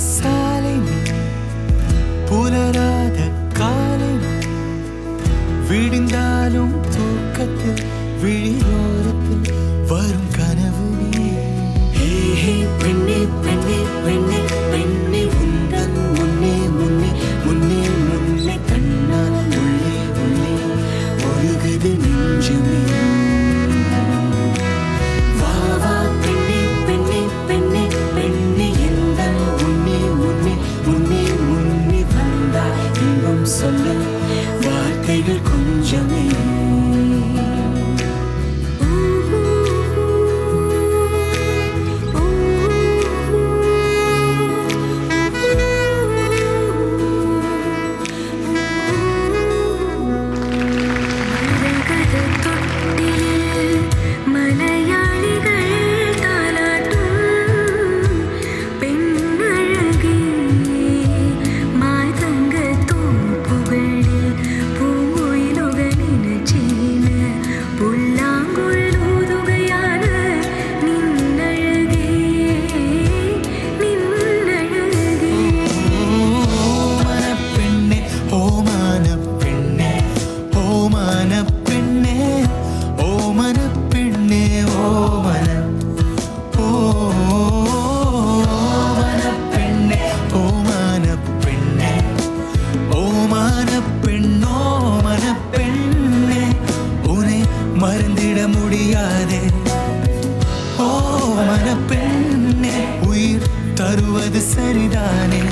சாலை புலராத காலை விடிந்தாலும் தூக்கத்தில் விழியோரத்தில் வரும் கனவு பெண்ணே பெண்ணே பெண்ணே பெண்ணே உந்தன் முன்னே முன்னே முன்னே முன்னே கண்ணால் உள்ளே உள்ளே ஒழுகுது நெஞ்சமே வா வா பெண்ணே பெண்ணே பெண்ணே பெண்ணே எந்தன் முன்னே முன்னே முன்னே முன்னே வந்தாய் இன்பம் சொல்ல வார்த்தைகள் கொஞ்சமே மறந்திட முடியாதே ஓ மனப்பெண்ணே உயிர் தருவது சரிதானே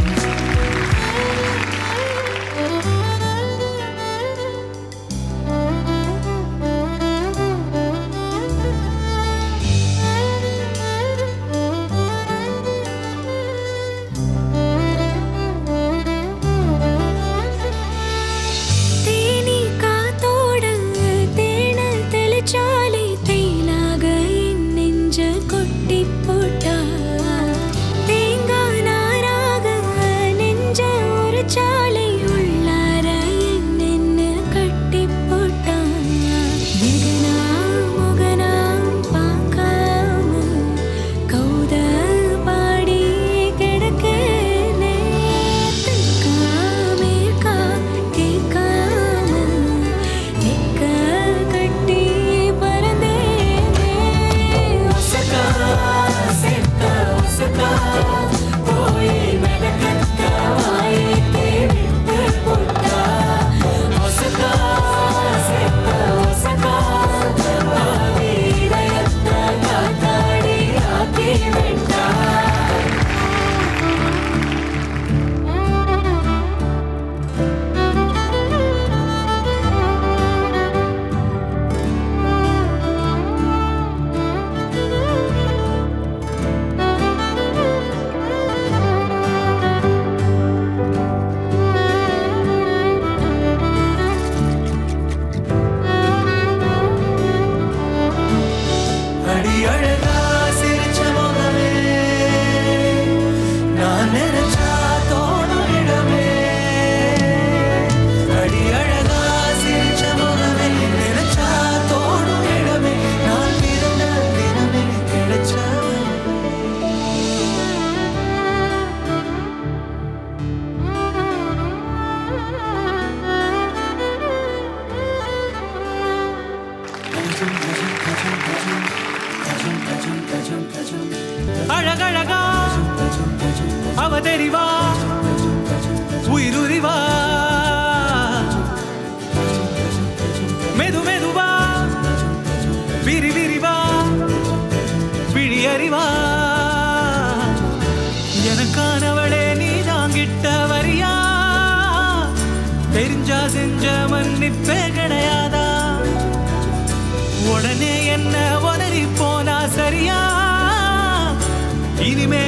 அழகழகா அவ தெரிவா உயிருரிவா மெது மெதுவா விரி விரிவா விழி அறிவா எனக்கானவளே நீ தாங்கிட்ட வரியா தெரிஞ்சா செஞ்ச மன்னிப்பே கிடையாதா உடனே என்ன உதறி போனா சரியா இனிமே